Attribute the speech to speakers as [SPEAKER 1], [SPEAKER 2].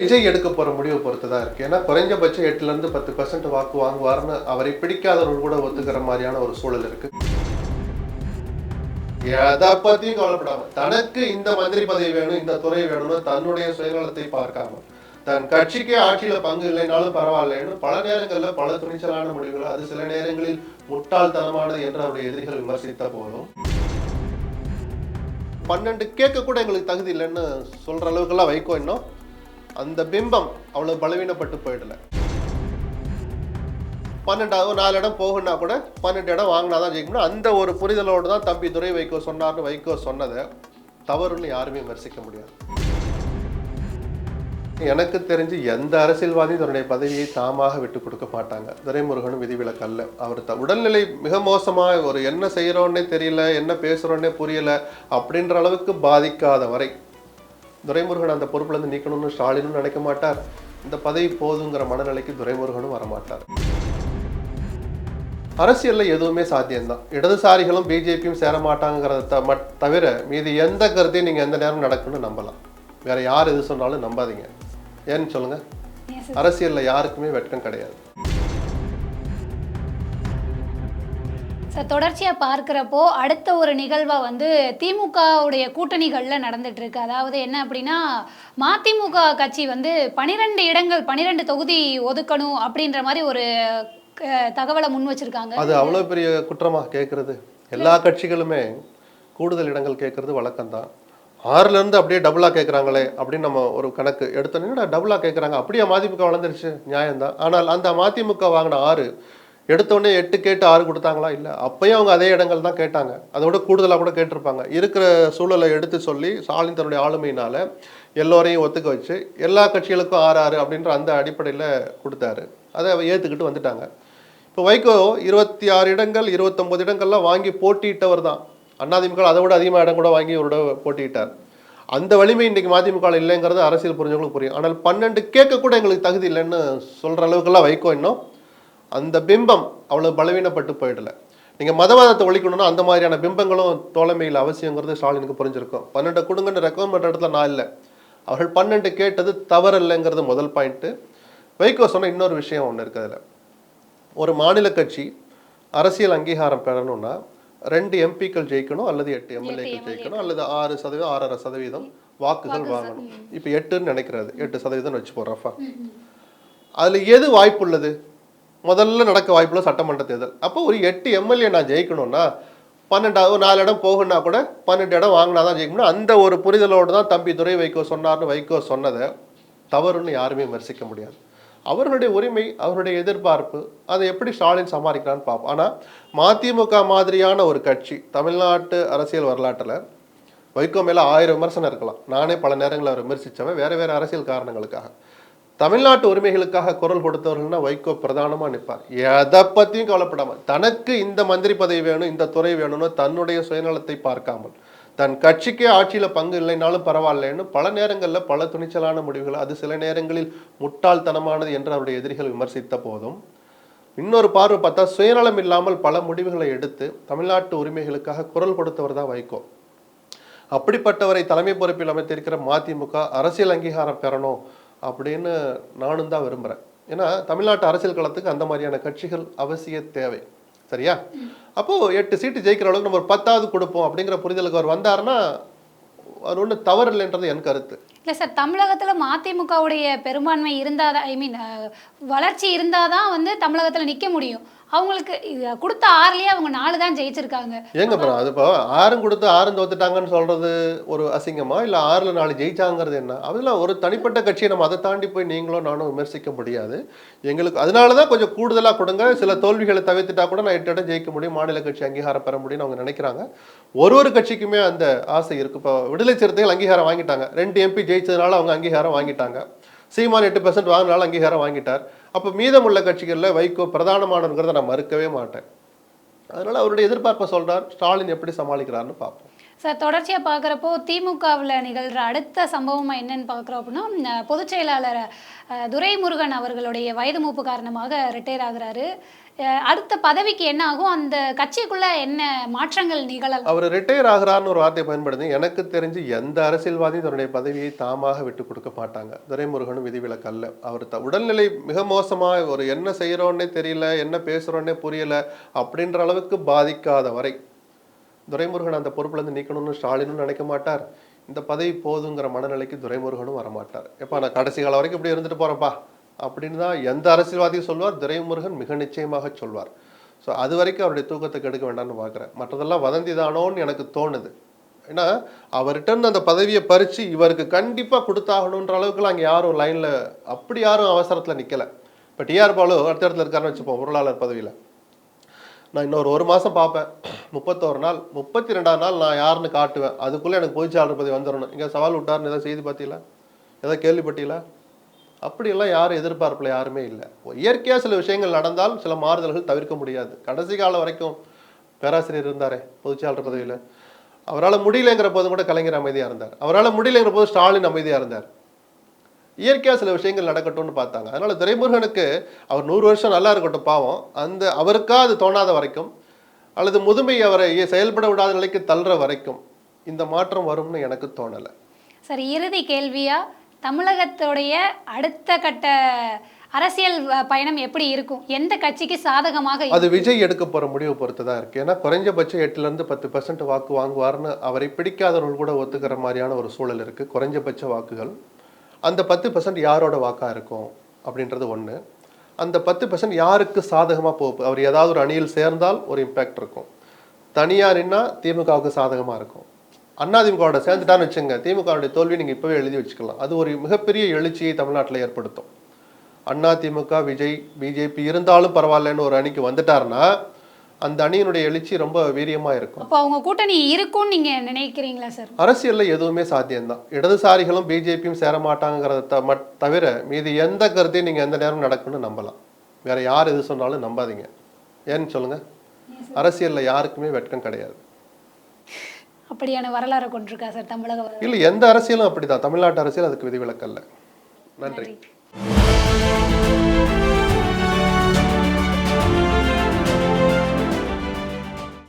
[SPEAKER 1] விஜய் எடுக்க போற முடிவை பொறுத்து தான் இருக்கு. ஏன்னா குறைஞ்சபட்சம் 8% 10% வாக்கு வாங்குவார்னு அவரை பிடிக்காதவர்கள் கூட ஒத்துக்கிற மாதிரியான ஒரு சூழல் இருக்கு. எதை பத்தியும் கவலைப்படாம தனக்கு இந்த மந்திரி பதவி வேணும், இந்த துறை வேணும்னு தன்னுடைய சுயநலத்தை பார்க்காம தன் கட்சிக்கே ஆட்சியில பங்கு இல்லைனாலும் பரவாயில்லைன்னு பல நேரங்கள்ல பல துணிச்சலான முடிவுகள், அது சில நேரங்களில் முட்டாள்தனமானது என்று அவருடைய எதிரிகள் விமர்சித்த போதும் 12 கேட்க கூட எங்களுக்கு தகுதி இல்லைன்னு சொல்ற அளவுக்குலாம் வைகோ இன்னும் அந்த பிம்பம் அவ்வளவு பலவீனப்பட்டு போயிடல. 4 இடம் போகுன்னா கூட 12 இடம் வாங்கினாதான் ஜெயிக்கணும். அந்த ஒரு புரிதலோடு தான் தம்பி துரை வைகோ சொன்னார்னு வைகோ சொன்னதை தவறுன்னு யாருமே விமர்சிக்க முடியாது. எனக்கு தெரிஞ்சு எந்த அரசியல்வாதியும் தன்னுடைய பதவியை தாமாக விட்டு கொடுக்க மாட்டாங்க. துரைமுருகனும் விதிவிலக்கல்ல. அவர் உடல்நிலை மிக மோசமாக ஒரு என்ன செய்யறோன்னே தெரியல, என்ன பேசுறோன்னே புரியல அப்படின்ற அளவுக்கு பாதிக்காத வரை துரைமுருகன் அந்த பொறுப்புலேருந்து நீக்கணும்னு ஸ்டாலினும் நினைக்க மாட்டார். இந்த பதவி போதுங்கிற மனநிலைக்கு துரைமுருகனும் வரமாட்டார். அரசியலில் எதுவுமே சாத்தியம்தான். இடதுசாரிகளும் பிஜேபியும் சேர மாட்டாங்கிறத தவிர மீது எந்த கருத்தையும் நீங்கள் எந்த நேரம் நடக்குன்னு நம்பலாம். வேற யார் எது சொன்னாலும் நம்பாதீங்க. ஏன்னு சொல்லுங்க, அரசியலில் யாருக்குமே வெட்கம் கிடையாது.
[SPEAKER 2] தொடர்ச்சியாக பார்க்குறப்போ அடுத்த ஒரு நிகழ்வாக வந்து திமுகவுடைய கூட்டணிகளில் நடந்துட்டு இருக்கு. அதாவது என்ன அப்படின்னா, மதிமுக கட்சி வந்து 12 இடங்கள் 12 தொகுதி ஒதுக்கணும் அப்படின்ற மாதிரி ஒரு தகவலை முன் வச்சிருக்காங்க.
[SPEAKER 1] அது அவ்வளோ பெரிய குற்றமாக கேட்கறது. எல்லா கட்சிகளுமே கூடுதல் இடங்கள் கேட்கறது வழக்கம்தான். 6லேருந்து அப்படியே டபுளாக கேட்குறாங்களே அப்படின்னு நம்ம ஒரு கணக்கு எடுத்தோன்னா டபுளாக கேட்குறாங்க. அப்படியே மதிமுக வளர்ந்துருச்சு, நியாயம்தான். ஆனால் அந்த மதிமுக வாங்கின 6 எடுத்தோடனே 8 கேட்டு 6 கொடுத்தாங்களா? இல்லை. அப்பயும் அவங்க அதே இடங்கள் தான் கேட்டாங்க. அதோட கூடுதலாக கூட கேட்டிருப்பாங்க. இருக்கிற சூழலை எடுத்து சொல்லி ஸ்டாலின் தன்னுடைய ஆளுமையினால எல்லோரையும் ஒத்துக்க வச்சு எல்லா கட்சிகளுக்கும் 6 அப்படின்ற அந்த அடிப்படையில் கொடுத்தாரு. அதை ஏற்றுக்கிட்டு வந்துட்டாங்க. இப்போ வைகோ 26 இடங்கள் 29 இடங்கள்லாம் வாங்கி போட்டியிட்டவர் தான். அதிமுக அதை விட அதிகமாக இடம் கூட வாங்கி ஒரு போட்டியிட்டார். அந்த வலிமை இன்றைக்கு மதிமுக இல்லைங்கிறது அரசியல் புரிஞ்சவங்களுக்கு புரியும். ஆனால் 12 கேட்க கூட எங்களுக்கு தகுதி இல்லைன்னு சொல்கிற அளவுக்குலாம் வைகோ இன்னும் அந்த பிம்பம் அவ்வளோ பலவீனப்பட்டு போயிடல. நீங்கள் மதவாதத்தை ஒழிக்கணும்னா அந்த மாதிரியான பிம்பங்களும் தோழமையில் அவசியங்கிறது ஸ்டாலினுக்கு புரிஞ்சிருக்கும். 12 கொடுங்கன்னு ரெக்கமெண்ட் பண்ணுற இடத்துல நான் இல்லை. அவர்கள் 12 கேட்டது தவறு இல்லைங்கிறது முதல் பாயிண்ட்டு. வைகோ சொன்ன இன்னொரு விஷயம் ஒன்று இருக்குது. அதில் ஒரு மாநில கட்சி அரசியல் அங்கீகாரம் பெறணும்னா 2 எம்பிக்கள் ஜெயிக்கணும், அல்லது 8 எம்எல்ஏக்கள் ஜெயிக்கணும், அல்லது 6%, 6.5% வாக்குகள் வாங்கணும். இப்போ 8ன்னு நினைக்கிறது, 8% வச்சு போடுறப்பா. அதில் எது வாய்ப்பு உள்ளது? முதல்ல நடக்க வாய்ப்புள்ள சட்டமன்ற தேர்தல். அப்போ ஒரு 8 எம்எல்ஏ நான் ஜெயிக்கணும்னா 12 4 இடம் போகுன்னா கூட 12 இடம் வாங்கினா தான் ஜெயிக்கணும். அந்த ஒரு புரிதலோடு தான் தம்பி துரை வைகோ சொன்னார்னு வைகோ சொன்னதை தவறுன்னு யாருமே விமர்சிக்க முடியாது. அவர்களுடைய உரிமை, அவருடைய எதிர்பார்ப்பு, அதை எப்படி ஸ்டாலின் சமாளிக்கிறான்னு பார்ப்போம். ஆனால் மதிமுக மாதிரியான ஒரு கட்சி தமிழ்நாட்டு அரசியல் வரலாற்றில் வைகோ மேலே 1000 விமர்சனம் இருக்கலாம். நானே பல நேரங்களில் அவர் விமர்சித்தவன் வேறு வேறு அரசியல் காரணங்களுக்காக. தமிழ்நாட்டு உரிமைகளுக்காக குரல் கொடுத்தவர்கள்னா வைகோ பிரதானமாக நிற்பார். எதை பற்றியும் கவலைப்படாமல் தனக்கு இந்த மந்திரி பதவி வேணும், இந்த துறை வேணும்னு தன்னுடைய சுயநலத்தை பார்க்காமல் தன் கட்சிக்கே ஆட்சியில் பங்கு இல்லைனாலும் பரவாயில்லைன்னு பல நேரங்களில் பல துணிச்சலான முடிவுகள், அது சில நேரங்களில் முட்டாள்தனமானது என்று அவருடைய எதிரிகள் விமர்சித்த போதும் இன்னொரு பார்வை பார்த்தா சுயநலம் இல்லாமல் பல முடிவுகளை எடுத்து தமிழ்நாட்டு உரிமைகளுக்காக குரல் கொடுத்தவர் தான் வைகோ. அப்படிப்பட்டவரை தலைமை பொறுப்பில் அமைத்திருக்கிற மதிமுக அரசியல் அங்கீகாரம் பெறணும் அப்படின்னு நானும் தான் விரும்புகிறேன். ஏன்னா தமிழ்நாட்டு அரசியல் களத்துக்கு அந்த மாதிரியான கட்சிகள் அவசிய தேவை. சரியா? அப்போது 8 சீட்டு ஜெயிக்கிற அளவுக்கு நம்ம ஒரு 10வது கொடுப்போம் அப்படிங்கிற புரிதலுக்கு அவர் வந்தாருன்னா அது ஒன்றும் தவறு இல்லைன்றது என் கருத்து.
[SPEAKER 2] இல்லை சார், தமிழகத்தில் மதிமுகவுடைய பெரும்பான்மை இருந்தால் தான், வளர்ச்சி இருந்தால் தான் வந்து தமிழகத்தில் நிற்க முடியும். அவங்களுக்கு கொடுத்த 6லயே அவங்க 4 தான் ஜெயிச்சிருக்காங்க.
[SPEAKER 1] ஏங்க அப்புறம் அது இப்போ 6 கொடுத்து 6 தோத்துட்டாங்கன்னு சொல்றது ஒரு அசிங்கமா? இல்லை 6ல் 4 ஜெயிச்சாங்கிறது என்ன? அதெல்லாம் ஒரு தனிப்பட்ட கட்சியை நம்ம அதை தாண்டி போய் நீங்களும் நானும் விமர்சிக்க முடியாது. எங்களுக்கு அதனால தான் கொஞ்சம் கூடுதலாக கொடுங்க, சில தோல்விகளை தவிர்த்துட்டா கூட நான் 8 இடம் ஜெயிக்க முடியும், மாநில கட்சி அங்கீகாரம் பெற முடியும்னு அவங்க நினைக்கிறாங்க. ஒரு கட்சிக்குமே அந்த ஆசை இருக்கு. இப்போ விடுதலை சிறுத்தைகள் அங்கீகாரம் வாங்கிட்டாங்க, 2 எம்பி ஜெயிச்சதுனால அவங்க அங்கீகாரம் வாங்கிட்டாங்க. சீமான் 8% வாங்கினாலும் அங்கீகாரம் வாங்கிட்டார். அப்போ மீதமுள்ள கட்சிகளில் வைகோ பிரதானமானவங்கிறத நான் மறுக்கவே மாட்டேன். அதனால அவருடைய எதிர்பார்ப்பை சொல்றார். ஸ்டாலின் எப்படி சமாளிக்கிறார்னு பார்ப்போம்.
[SPEAKER 2] சார், தொடர்ச்சியாக பார்க்குறப்போ திமுகவில் நிகழ்கிற அடுத்த சம்பவமாக என்னன்னு பார்க்குறோம் அப்படின்னா, பொதுச் செயலாளர் துரைமுருகன் அவர்களுடைய வயது மூப்பு காரணமாக ரிட்டையர் ஆகுறாரு. அடுத்த பதவிக்கு என்ன ஆகும், அந்த கட்சிக்குள்ள என்ன மாற்றங்கள் நிகழலாம்?
[SPEAKER 1] அவர் ரிட்டையர் ஆகிறார்னு ஒரு வார்த்தையை பயன்படுத்தி, எனக்கு தெரிஞ்சு எந்த அரசியல்வாதியும் தன்னுடைய பதவியை தாமாக விட்டு கொடுக்க மாட்டாங்க. துரைமுருகனும் விதிவிலக்கு அல்ல. அவர் உடல்நிலை மிக மோசமா, ஒரு என்ன செய்யறோன்னே தெரியல, என்ன பேசுறோன்னே புரியல அப்படின்ற அளவுக்கு பாதிக்காத வரை துரைமுருகன் அந்த பொறுப்புல இருந்து நீக்கணும்னு ஸ்டாலினும் நினைக்க மாட்டார். இந்த பதவி போதுங்கிற மனநிலைக்கு துரைமுருகனும் வரமாட்டார். எப்பா நான் கடைசி காலம் வரைக்கும் இப்படி இருந்துட்டு போறேன்ப்பா அப்படின்னு தான் எந்த அரசியல்வாதியும் சொல்வார். துரைமுருகன் மிக நிச்சயமாக சொல்வார். ஸோ அது வரைக்கும் அவருடைய தூக்கத்தை கெடுக்க வேண்டாம்னு பார்க்குறேன். மற்றதெல்லாம் வதந்தி தானோன்னு எனக்கு தோணுது. ஏன்னா அவர்கிட்ட இருந்து அந்த பதவியை பறித்து இவருக்கு கண்டிப்பாக கொடுத்தாகணுன்ற அளவுக்குலாம் அங்கே யாரும் லைனில் அப்படி யாரும் அவசரத்தில் நிற்கலை. இப்போ டிஆர் பாலு அடுத்த இடத்துல இருக்காருன்னு வச்சுப்போம், பொருளாளர் பதவியில். நான் இன்னொரு 1 மாதம் பார்ப்பேன், 31 நாள், 32ஆம் நாள் நான் யாருன்னு காட்டுவேன், அதுக்குள்ளே எனக்கு பொதுச்செயலாளர் பதவி வந்துடணும். இங்கே சவால் விட்டார்னு ஏதாவது செய்தி பார்த்தீங்களா, ஏதாவது கேள்விப்பட்டீங்களா? அப்படியெல்லாம் யாரும் எதிர்பார்ப்பில் யாருமே இல்லை. இயற்கையாக சில விஷயங்கள் நடந்தால் சில மாறுதல்கள் தவிர்க்க முடியாது. கடைசி காலம் வரைக்கும் பேராசிரியர் இருந்தாரே பொதுச்செயலாளர் பதவியில், அவரால் முடியலைங்கிற போது கூட கலைஞர் அமைதியாக இருந்தார். அவரால் முடியலைங்கிற போது ஸ்டாலின் அமைதியாக இருந்தார். இயற்கையாக சில விஷயங்கள் நடக்கட்டும்னு பார்த்தாங்க. அதனால துரைமுருகனுக்கு அவர் 100 வருஷம் நல்லா இருக்கட்டும் பாவம், அந்த அவருக்கா அது தோணாத வரைக்கும் அல்லது முதுமை அவரை செயல்பட விடாத நிலைக்கு தள்ளுற வரைக்கும் இந்த மாற்றம் வரும்னு எனக்கு தோணலை.
[SPEAKER 2] சரி, இறுதி கேள்வியா, தமிழகத்துடைய அடுத்த கட்ட அரசியல் பயணம் எப்படி இருக்கும்? எந்த கட்சிக்கு சாதகமாக?
[SPEAKER 1] அது விஜய் எடுக்க போற முடிவு பொறுத்து தான் இருக்கு. ஏன்னா குறைஞ்சபட்சம் 8லேருந்து 10% வாக்கு வாங்குவார்னு அவரை பிடிக்காதவர்கள் கூட ஒத்துக்கிற மாதிரியான ஒரு சூழல் இருக்கு. குறைஞ்சபட்ச வாக்குகள் அந்த 10% யாரோட வாக்கா இருக்கும் அப்படின்றது ஒன்று. அந்த 10% யாருக்கு சாதகமாக போகும்? அவர் ஏதாவது ஒரு அணியில் சேர்ந்தால் ஒரு இம்பேக்ட் இருக்கும். தனியாக நின்னா திமுகவுக்கு சாதகமாக இருக்கும். அதிமுகவோட சேர்ந்துட்டான்னு வச்சுங்க, திமுகவுடைய தோல்வி நீங்கள் இப்போவே எழுதி வச்சுக்கலாம். அது ஒரு மிகப்பெரிய எழுச்சியை தமிழ்நாட்டில் ஏற்படுத்தும். அதிமுக, விஜய், பிஜேபி இருந்தாலும் பரவாயில்லன்னு ஒரு அணிக்கு வந்துட்டாருன்னா அந்த அணியினுடைய எழுச்சி ரொம்ப வீரியமாக இருக்கும்.
[SPEAKER 2] அப்போ அவங்க கூட்டணி இருக்கும்னு நீங்கள் நினைக்கிறீங்களா சார்?
[SPEAKER 1] அரசியலில் எதுவுமே சாத்தியம்தான். இடதுசாரிகளும் பிஜேபியும் சேர மாட்டாங்கிறத தவிர மீது எந்த கருத்தையும் நீங்கள் எந்த நேரம் நடக்குன்னு நம்பலாம். வேற யார் எது சொன்னாலும் நம்பாதீங்க. ஏன்னு சொல்லுங்க, அரசியலில் யாருக்குமே வெட்கம் கிடையாது.
[SPEAKER 2] அப்படியான வரலாறு கொண்டிருக்கா சார் தமிழக?
[SPEAKER 1] இல்லை, எந்த அரசியலும் அப்படிதான். தமிழ்நாட்டு அரசியல் அதுக்கு விதிவிலக்கல்ல. நன்றி.